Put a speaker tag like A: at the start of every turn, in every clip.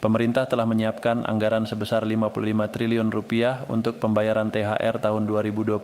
A: Pemerintah telah menyiapkan anggaran sebesar 55 triliun rupiah untuk pembayaran THR tahun 2026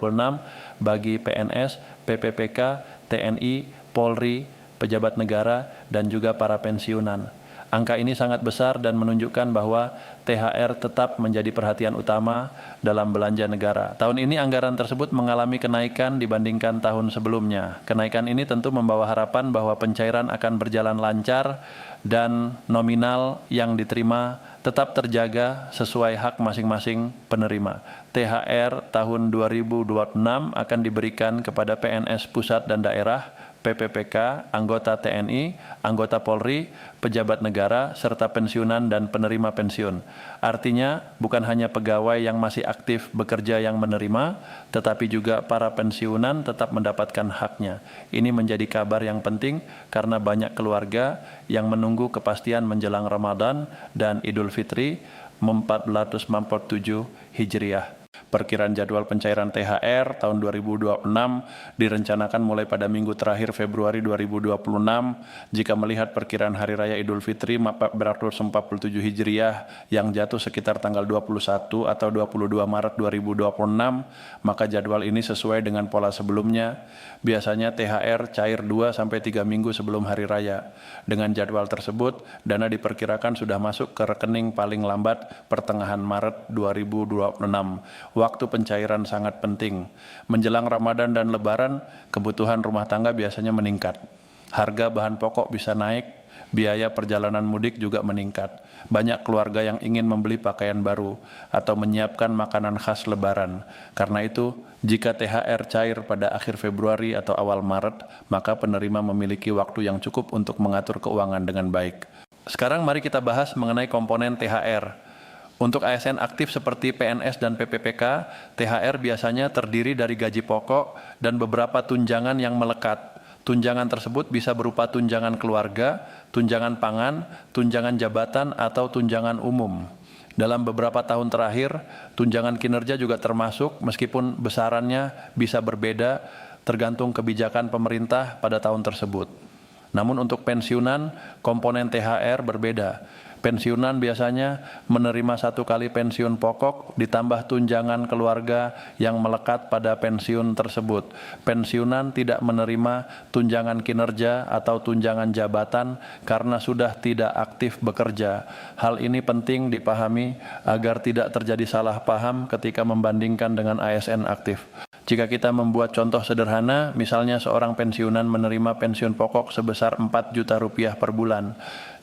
A: bagi PNS, PPPK, TNI, Polri, pejabat negara, dan juga para pensiunan. Angka ini sangat besar dan menunjukkan bahwa THR tetap menjadi perhatian utama dalam belanja negara. Tahun ini anggaran tersebut mengalami kenaikan dibandingkan tahun sebelumnya. Kenaikan ini tentu membawa harapan bahwa pencairan akan berjalan lancar dan nominal yang diterima tetap terjaga sesuai hak masing-masing penerima. THR tahun 2026 akan diberikan kepada PNS pusat dan daerah, PPPK, anggota TNI, anggota Polri, pejabat negara, serta pensiunan dan penerima pensiun. Artinya, bukan hanya pegawai yang masih aktif bekerja yang menerima, tetapi juga para pensiunan tetap mendapatkan haknya. Ini menjadi kabar yang penting karena banyak keluarga yang menunggu kepastian menjelang Ramadan dan Idul Fitri 1447 Hijriah. Perkiraan jadwal pencairan THR tahun 2026 direncanakan mulai pada minggu terakhir Februari 2026. Jika melihat perkiraan Hari Raya Idul Fitri 1447 Hijriah yang jatuh sekitar tanggal 21 atau 22 Maret 2026, maka jadwal ini sesuai dengan pola sebelumnya. Biasanya THR cair 2-3 minggu sebelum Hari Raya. Dengan jadwal tersebut, dana diperkirakan sudah masuk ke rekening paling lambat pertengahan Maret 2026. Waktu pencairan sangat penting. Menjelang Ramadan dan Lebaran, kebutuhan rumah tangga biasanya meningkat. Harga bahan pokok bisa naik, biaya perjalanan mudik juga meningkat. Banyak keluarga yang ingin membeli pakaian baru atau menyiapkan makanan khas Lebaran. Karena itu, jika THR cair pada akhir Februari atau awal Maret, maka penerima memiliki waktu yang cukup untuk mengatur keuangan dengan baik. Sekarang mari kita bahas mengenai komponen THR. Untuk ASN aktif seperti PNS dan PPPK, THR biasanya terdiri dari gaji pokok dan beberapa tunjangan yang melekat. Tunjangan tersebut bisa berupa tunjangan keluarga, tunjangan pangan, tunjangan jabatan, atau tunjangan umum. Dalam beberapa tahun terakhir, tunjangan kinerja juga termasuk meskipun besarannya bisa berbeda tergantung kebijakan pemerintah pada tahun tersebut. Namun untuk pensiunan, komponen THR berbeda. Pensiunan biasanya menerima 1 kali pensiun pokok ditambah tunjangan keluarga yang melekat pada pensiun tersebut. Pensiunan tidak menerima tunjangan kinerja atau tunjangan jabatan karena sudah tidak aktif bekerja. Hal ini penting dipahami agar tidak terjadi salah paham ketika membandingkan dengan ASN aktif. Jika kita membuat contoh sederhana, misalnya seorang pensiunan menerima pensiun pokok sebesar 4 juta rupiah per bulan.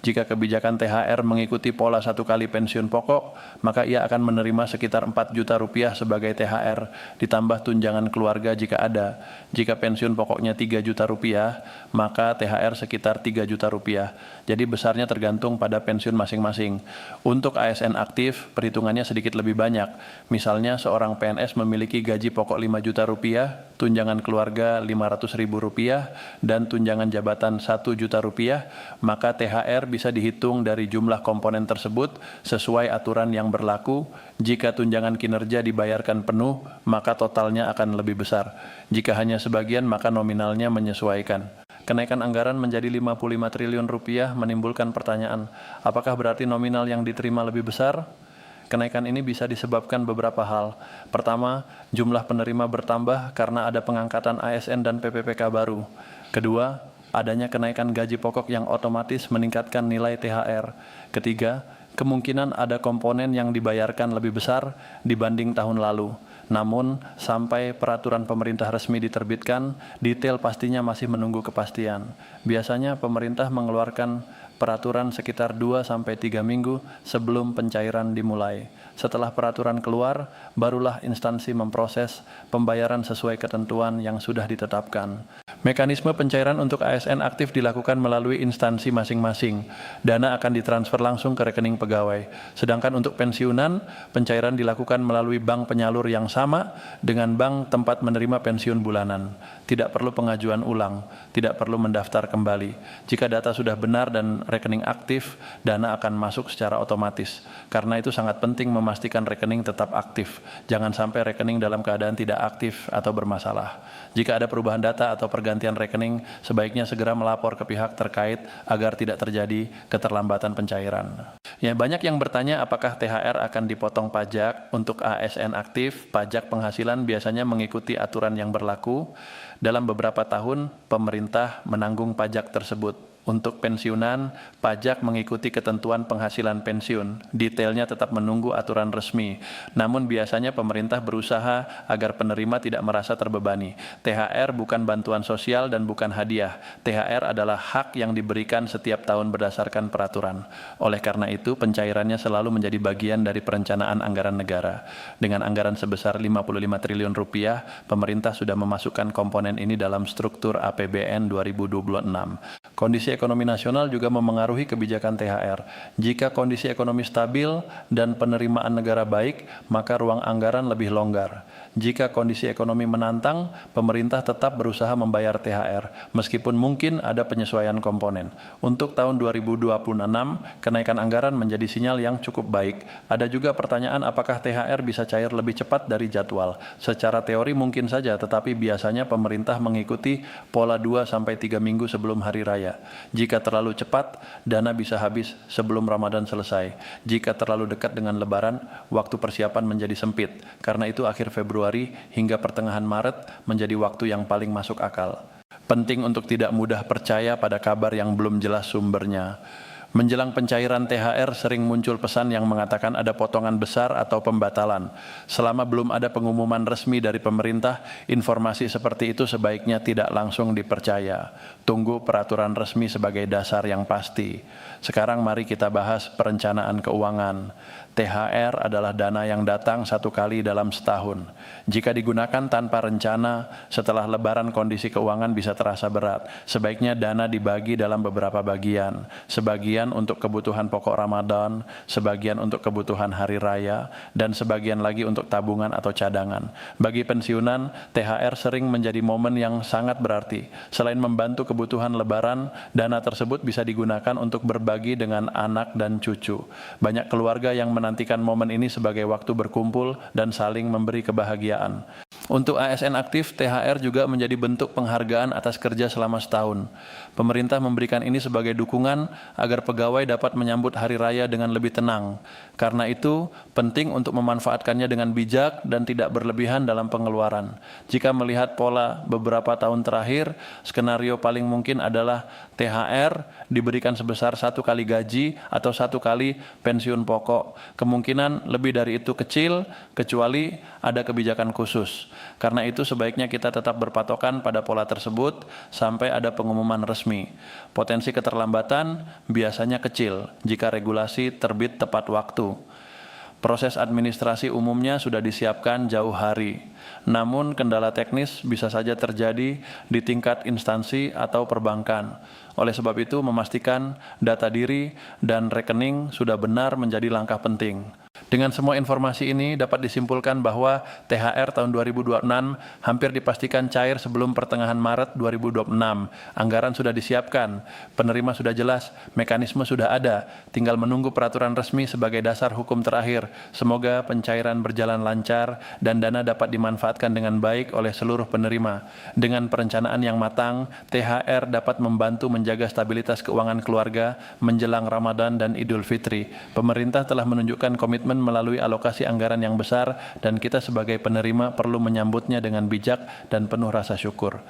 A: Jika kebijakan THR mengikuti pola 1 kali pensiun pokok, maka ia akan menerima sekitar 4 juta rupiah sebagai THR, ditambah tunjangan keluarga jika ada. Jika pensiun pokoknya 3 juta rupiah, maka THR sekitar 3 juta rupiah. Jadi besarnya tergantung pada pensiun masing-masing. Untuk ASN aktif, perhitungannya sedikit lebih banyak. Misalnya seorang PNS memiliki gaji pokok 5 juta rupiah, tunjangan keluarga 500.000 rupiah, dan tunjangan jabatan 1 juta rupiah, maka THR bisa dihitung dari jumlah komponen tersebut sesuai aturan yang berlaku. Jika tunjangan kinerja dibayarkan penuh, maka totalnya akan lebih besar. Jika hanya sebagian, maka nominalnya menyesuaikan. Kenaikan anggaran menjadi 55 triliun rupiah menimbulkan pertanyaan, apakah berarti nominal yang diterima lebih besar? Kenaikan ini bisa disebabkan beberapa hal. Pertama, jumlah penerima bertambah karena ada pengangkatan ASN dan PPPK baru. Kedua, adanya kenaikan gaji pokok yang otomatis meningkatkan nilai THR. Ketiga, kemungkinan ada komponen yang dibayarkan lebih besar dibanding tahun lalu. Namun, sampai peraturan pemerintah resmi diterbitkan, detail pastinya masih menunggu kepastian. Biasanya pemerintah mengeluarkan peraturan sekitar 2-3 minggu sebelum pencairan dimulai. Setelah peraturan keluar, barulah instansi memproses pembayaran sesuai ketentuan yang sudah ditetapkan. Mekanisme pencairan untuk ASN aktif dilakukan melalui instansi masing-masing. Dana akan ditransfer langsung ke rekening pegawai. Sedangkan untuk pensiunan, pencairan dilakukan melalui bank penyalur yang sama dengan bank tempat menerima pensiun bulanan. Tidak perlu pengajuan ulang, tidak perlu mendaftar kembali. Jika data sudah benar dan rekening aktif, dana akan masuk secara otomatis. Karena itu sangat penting memastikan rekening tetap aktif. Jangan sampai rekening dalam keadaan tidak aktif atau bermasalah. Jika ada perubahan data atau pergantian pergantian rekening sebaiknya segera melapor ke pihak terkait agar tidak terjadi keterlambatan pencairan. Ya, banyak yang bertanya apakah THR akan dipotong pajak. Untuk ASN aktif, pajak penghasilan biasanya mengikuti aturan yang berlaku. Dalam beberapa tahun, pemerintah menanggung pajak tersebut. Untuk pensiunan, pajak mengikuti ketentuan penghasilan pensiun. Detailnya tetap menunggu aturan resmi. Namun biasanya pemerintah berusaha agar penerima tidak merasa terbebani. THR bukan bantuan sosial dan bukan hadiah. THR adalah hak yang diberikan setiap tahun berdasarkan peraturan. Oleh karena itu, pencairannya selalu menjadi bagian dari perencanaan anggaran negara. Dengan anggaran sebesar 55 triliun rupiah, pemerintah sudah memasukkan komponen ini dalam struktur APBN 2026. Kondisi ekonomi nasional juga memengaruhi kebijakan THR. Jika kondisi ekonomi stabil dan penerimaan negara baik, maka ruang anggaran lebih longgar. Jika kondisi ekonomi menantang, pemerintah tetap berusaha membayar THR, meskipun mungkin ada penyesuaian komponen. Untuk tahun 2026, kenaikan anggaran menjadi sinyal yang cukup baik. Ada juga pertanyaan apakah THR bisa cair lebih cepat dari jadwal. Secara teori mungkin saja, tetapi biasanya pemerintah mengikuti pola 2-3 minggu sebelum hari raya. Jika terlalu cepat, dana bisa habis sebelum Ramadan selesai. Jika terlalu dekat dengan Lebaran, waktu persiapan menjadi sempit. Karena itu akhir Februari hingga pertengahan Maret menjadi waktu yang paling masuk akal. Penting untuk tidak mudah percaya pada kabar yang belum jelas sumbernya. Menjelang pencairan THR sering muncul pesan yang mengatakan ada potongan besar atau pembatalan. Selama belum ada pengumuman resmi dari pemerintah, informasi seperti itu sebaiknya tidak langsung dipercaya. Tunggu peraturan resmi sebagai dasar yang pasti. Sekarang mari kita bahas perencanaan keuangan. THR adalah dana yang datang satu kali dalam setahun. Jika digunakan tanpa rencana, setelah Lebaran kondisi keuangan bisa terasa berat. Sebaiknya dana dibagi dalam beberapa bagian. Sebagian untuk kebutuhan pokok Ramadan, sebagian untuk kebutuhan hari raya, dan sebagian lagi untuk tabungan atau cadangan. Bagi pensiunan, THR sering menjadi momen yang sangat berarti. Selain membantu kebutuhan Lebaran, dana tersebut bisa digunakan untuk berbagi dengan anak dan cucu. Banyak keluarga yang menantikan momen ini sebagai waktu berkumpul dan saling memberi kebahagiaan. Untuk ASN aktif, THR juga menjadi bentuk penghargaan atas kerja selama setahun. Pemerintah memberikan ini sebagai dukungan agar pegawai dapat menyambut hari raya dengan lebih tenang. Karena itu, penting untuk memanfaatkannya dengan bijak dan tidak berlebihan dalam pengeluaran. Jika melihat pola beberapa tahun terakhir, skenario paling mungkin adalah THR diberikan sebesar 1 kali gaji atau 1 kali pensiun pokok. Kemungkinan lebih dari itu kecil, kecuali ada kebijakan khusus. Karena itu sebaiknya kita tetap berpatokan pada pola tersebut sampai ada pengumuman resmi. Potensi keterlambatan biasanya kecil jika regulasi terbit tepat waktu. Proses administrasi umumnya sudah disiapkan jauh hari. Namun kendala teknis bisa saja terjadi di tingkat instansi atau perbankan. Oleh sebab itu memastikan data diri dan rekening sudah benar menjadi langkah penting. Dengan semua informasi ini dapat disimpulkan bahwa THR tahun 2026 hampir dipastikan cair sebelum pertengahan Maret 2026. Anggaran sudah disiapkan, penerima sudah jelas, mekanisme sudah ada, tinggal menunggu peraturan resmi sebagai dasar hukum terakhir. Semoga pencairan berjalan lancar dan dana dapat dimanfaatkan dengan baik oleh seluruh penerima. Dengan perencanaan yang matang, THR dapat membantu menjaga stabilitas keuangan keluarga menjelang Ramadan dan Idul Fitri. Pemerintah telah menunjukkan komitmen melalui alokasi anggaran yang besar dan kita sebagai penerima perlu menyambutnya dengan bijak dan penuh rasa syukur.